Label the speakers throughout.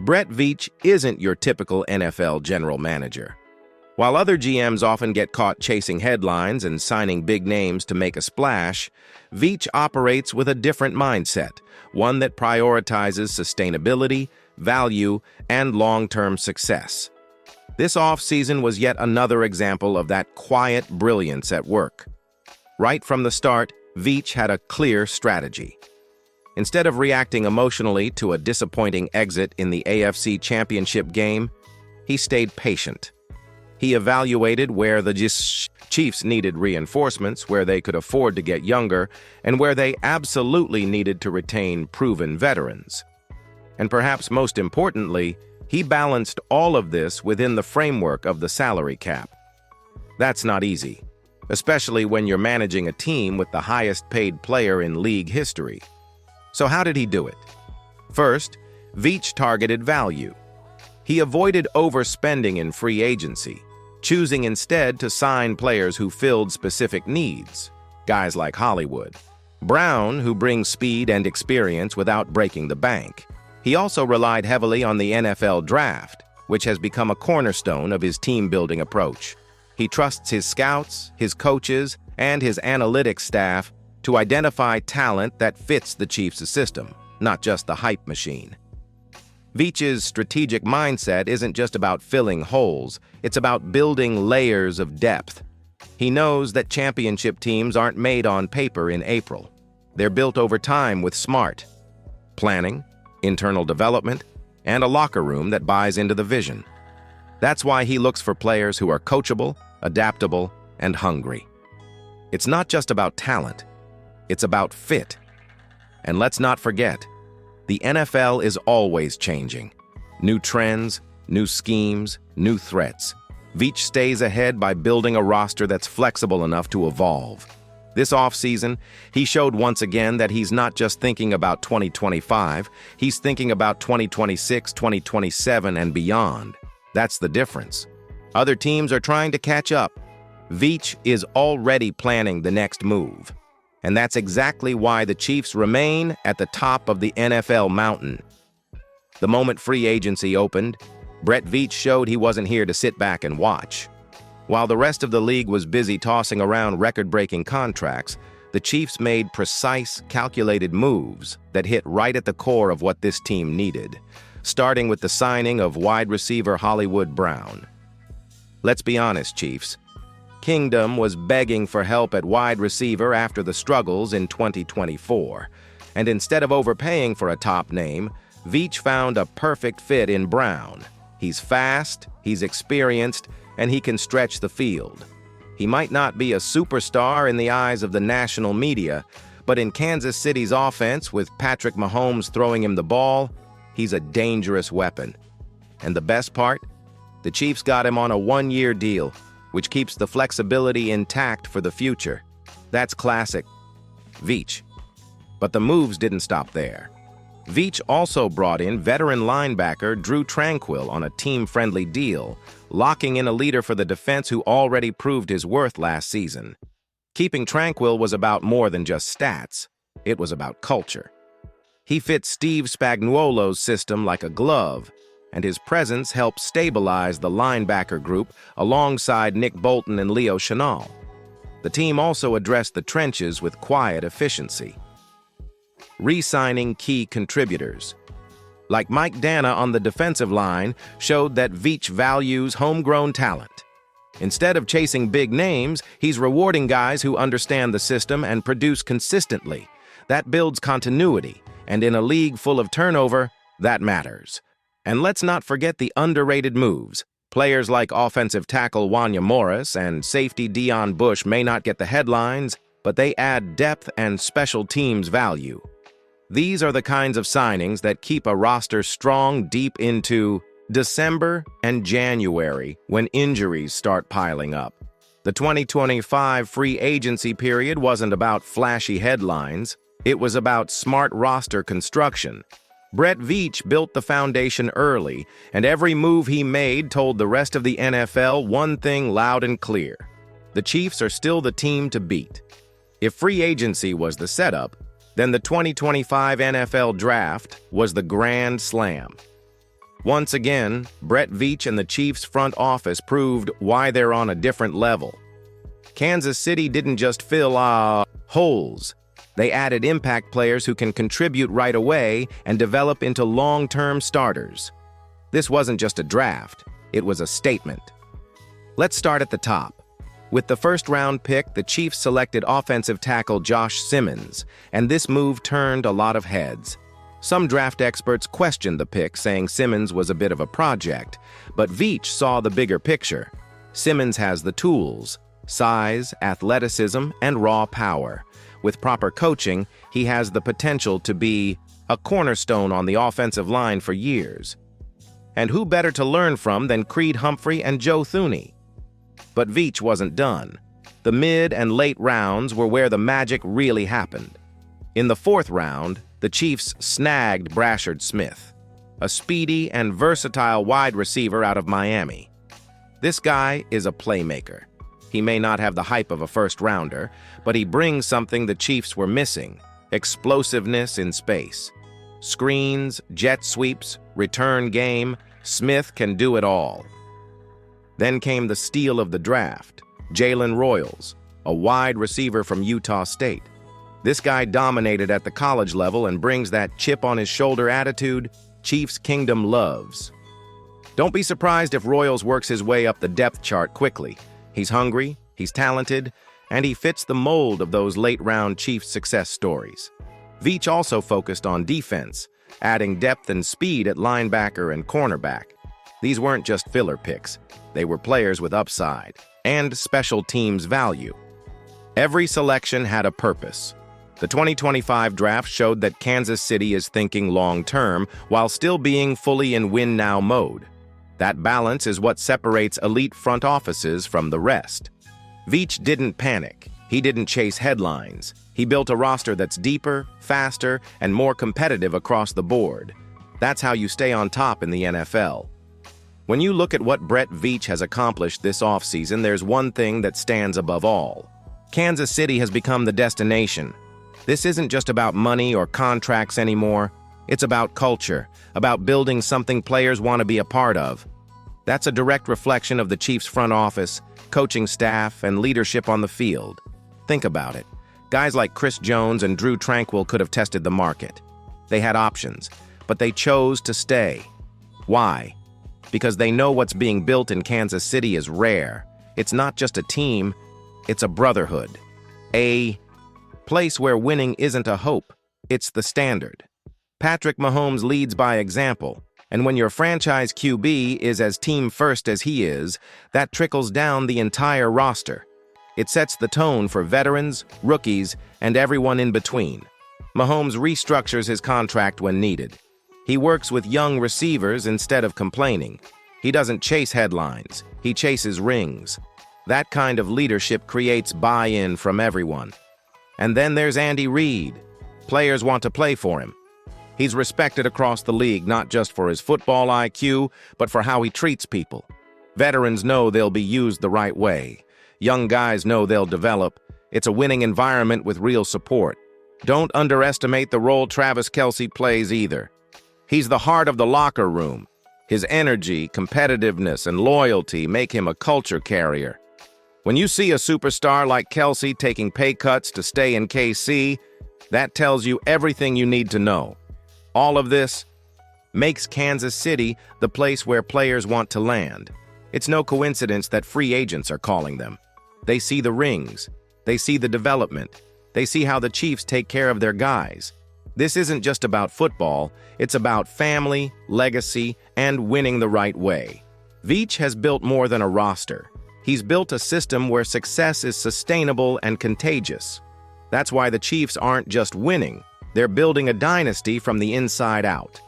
Speaker 1: Brett Veach isn't your typical NFL general manager. While other GMs often get caught chasing headlines and signing big names to make a splash, Veach operates with a different mindset, one that prioritizes sustainability, value, and long-term success. This offseason was yet another example of that quiet brilliance at work. Right from the start, Veach had a clear strategy. Instead of reacting emotionally to a disappointing exit in the AFC Championship game, he stayed patient. He evaluated where the Chiefs needed reinforcements, where they could afford to get younger, and where they absolutely needed to retain proven veterans. And perhaps most importantly, he balanced all of this within the framework of the salary cap. That's not easy, especially when you're managing a team with the highest-paid player in league history. So how did he do it? First, Veach targeted value. He avoided overspending in free agency, choosing instead to sign players who filled specific needs, guys like Hollywood. Brown, who brings speed and experience without breaking the bank. He also relied heavily on the NFL draft, which has become a cornerstone of his team-building approach. He trusts his scouts, his coaches, and his analytics staff to identify talent that fits the Chiefs' system, not just the hype machine. Veach's strategic mindset isn't just about filling holes, it's about building layers of depth. He knows that championship teams aren't made on paper in April. They're built over time with smart planning, internal development, and a locker room that buys into the vision. That's why he looks for players who are coachable, adaptable, and hungry. It's not just about talent, it's about fit. And let's not forget, the NFL is always changing. New trends, new schemes, new threats. Veach stays ahead by building a roster that's flexible enough to evolve. This offseason, he showed once again that he's not just thinking about 2025, he's thinking about 2026, 2027, and beyond. That's the difference. Other teams are trying to catch up. Veach is already planning the next move. And that's exactly why the Chiefs remain at the top of the NFL mountain. The moment free agency opened, Brett Veach showed he wasn't here to sit back and watch. While the rest of the league was busy tossing around record-breaking contracts, the Chiefs made precise, calculated moves that hit right at the core of what this team needed, starting with the signing of wide receiver Hollywood Brown. Let's be honest, Chiefs. Kingdom was begging for help at wide receiver after the struggles in 2024, and instead of overpaying for a top name, Veach found a perfect fit in Brown. He's fast, he's experienced, and he can stretch the field. He might not be a superstar in the eyes of the national media, but in Kansas City's offense, with Patrick Mahomes throwing him the ball, he's a dangerous weapon. And the best part? The Chiefs got him on a one-year deal, which keeps the flexibility intact for the future. That's classic Veach. But the moves didn't stop there. Veach also brought in veteran linebacker Drew Tranquill on a team-friendly deal, locking in a leader for the defense who already proved his worth last season. Keeping Tranquill was about more than just stats. It was about culture. He fit Steve Spagnuolo's system like a glove, and his presence helped stabilize the linebacker group alongside Nick Bolton and Leo Chenal. The team also addressed the trenches with quiet efficiency, re-signing key contributors. Like Mike Dana on the defensive line showed that Veach values homegrown talent. Instead of chasing big names, he's rewarding guys who understand the system and produce consistently. That builds continuity, and in a league full of turnover, that matters. And let's not forget the underrated moves. Players like offensive tackle Wanya Morris and safety Dion Bush may not get the headlines, but they add depth and special teams value. These are the kinds of signings that keep a roster strong deep into December and January when injuries start piling up. The 2025 free agency period wasn't about flashy headlines. It was about smart roster construction. Brett Veach built the foundation early, and every move he made told the rest of the NFL one thing loud and clear. The Chiefs are still the team to beat. If free agency was the setup, then the 2025 NFL Draft was the grand slam. Once again, Brett Veach and the Chiefs' front office proved why they're on a different level. Kansas City didn't just fill holes. They added impact players who can contribute right away and develop into long-term starters. This wasn't just a draft, it was a statement. Let's start at the top. With the first-round pick, the Chiefs selected offensive tackle Josh Simmons, and this move turned a lot of heads. Some draft experts questioned the pick, saying Simmons was a bit of a project, but Veach saw the bigger picture. Simmons has the tools: size, athleticism, and raw power. With proper coaching, he has the potential to be a cornerstone on the offensive line for years. And who better to learn from than Creed Humphrey and Joe Thuney? But Veach wasn't done. The mid and late rounds were where the magic really happened. In the fourth round, the Chiefs snagged Brashard Smith, a speedy and versatile wide receiver out of Miami. This guy is a playmaker. He may not have the hype of a first-rounder, but he brings something the Chiefs were missing: explosiveness in space. Screens, jet sweeps, return game, Smith can do it all. Then came the steal of the draft, Jalen Royals, a wide receiver from Utah State. This guy dominated at the college level and brings that chip-on-his-shoulder attitude Chiefs Kingdom loves. Don't be surprised if Royals works his way up the depth chart quickly. He's hungry, he's talented, and he fits the mold of those late-round Chiefs success stories. Veach also focused on defense, adding depth and speed at linebacker and cornerback. These weren't just filler picks. They were players with upside and special teams value. Every selection had a purpose. The 2025 draft showed that Kansas City is thinking long-term while still being fully in win-now mode. That balance is what separates elite front offices from the rest. Veach didn't panic. He didn't chase headlines. He built a roster that's deeper, faster, and more competitive across the board. That's how you stay on top in the NFL. When you look at what Brett Veach has accomplished this offseason, there's one thing that stands above all. Kansas City has become the destination. This isn't just about money or contracts anymore. It's about culture, about building something players want to be a part of. That's a direct reflection of the Chiefs' front office, coaching staff, and leadership on the field. Think about it. Guys like Chris Jones and Drew Tranquill could have tested the market. They had options, but they chose to stay. Why? Because they know what's being built in Kansas City is rare. It's not just a team, it's a brotherhood. A place where winning isn't a hope, it's the standard. Patrick Mahomes leads by example, and when your franchise QB is as team-first as he is, that trickles down the entire roster. It sets the tone for veterans, rookies, and everyone in between. Mahomes restructures his contract when needed. He works with young receivers instead of complaining. He doesn't chase headlines, he chases rings. That kind of leadership creates buy-in from everyone. And then there's Andy Reid. Players want to play for him. He's respected across the league not just for his football IQ, but for how he treats people. Veterans know they'll be used the right way. Young guys know they'll develop. It's a winning environment with real support. Don't underestimate the role Travis Kelce plays either. He's the heart of the locker room. His energy, competitiveness, and loyalty make him a culture carrier. When you see a superstar like Kelce taking pay cuts to stay in KC, that tells you everything you need to know. All of this makes Kansas City the place where players want to land. It's no coincidence that free agents are calling them. They see the rings. They see the development. They see how the Chiefs take care of their guys. This isn't just about football, it's about family, legacy, and winning the right way. Veach has built more than a roster. He's built a system where success is sustainable and contagious. That's why the Chiefs aren't just winning, they're building a dynasty from the inside out.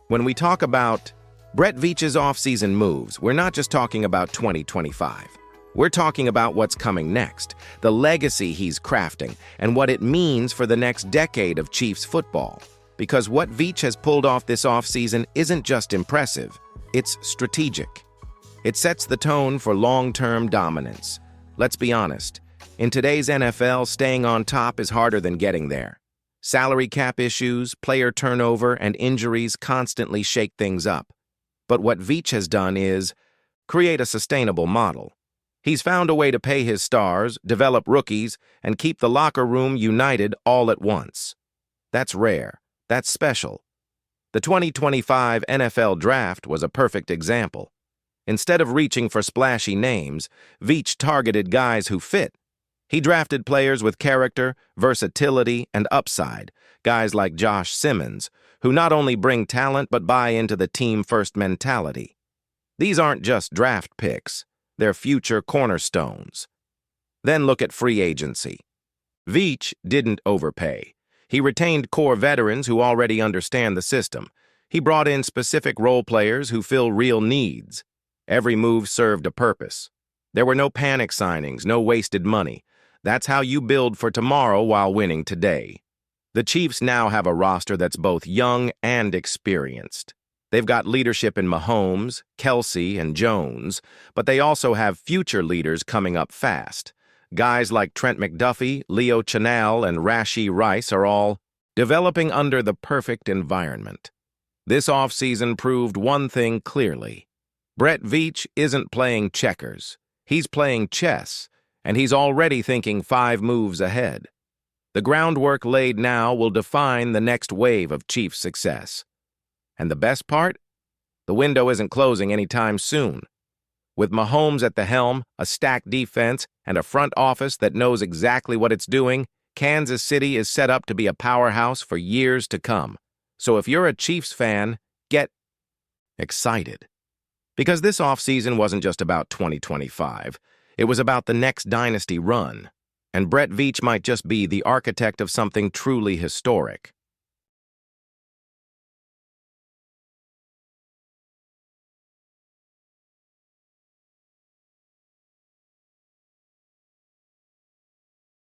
Speaker 1: When we talk about Brett Veach's offseason moves, we're not just talking about 2025. We're talking about what's coming next, the legacy he's crafting, and what it means for the next decade of Chiefs football. Because what Veach has pulled off this offseason isn't just impressive, it's strategic. It sets the tone for long-term dominance. Let's be honest, in today's NFL, staying on top is harder than getting there. Salary cap issues, player turnover, and injuries constantly shake things up. But what Veach has done is create a sustainable model. He's found a way to pay his stars, develop rookies, and keep the locker room united all at once. That's rare. That's special. The 2025 NFL Draft was a perfect example. Instead of reaching for splashy names, Veach targeted guys who fit. He drafted players with character, versatility, and upside, guys like Josh Simmons, who not only bring talent but buy into the team-first mentality. These aren't just draft picks. They're future cornerstones. Then look at free agency. Veach didn't overpay. He retained core veterans who already understand the system. He brought in specific role players who fill real needs. Every move served a purpose. There were no panic signings, no wasted money. That's how you build for tomorrow while winning today. The Chiefs now have a roster that's both young and experienced. They've got leadership in Mahomes, Kelsey, and Jones, but they also have future leaders coming up fast. Guys like Trent McDuffie, Leo Chenal, and Rashee Rice are all developing under the perfect environment. This offseason proved one thing clearly. Brett Veach isn't playing checkers. He's playing chess, and he's already thinking 5 moves ahead. The groundwork laid now will define the next wave of Chiefs success. And the best part? The window isn't closing anytime soon. With Mahomes at the helm, a stacked defense, and a front office that knows exactly what it's doing, Kansas City is set up to be a powerhouse for years to come. So if you're a Chiefs fan, get excited. Because this offseason wasn't just about 2025. It was about the next dynasty run. And Brett Veach might just be the architect of something truly historic.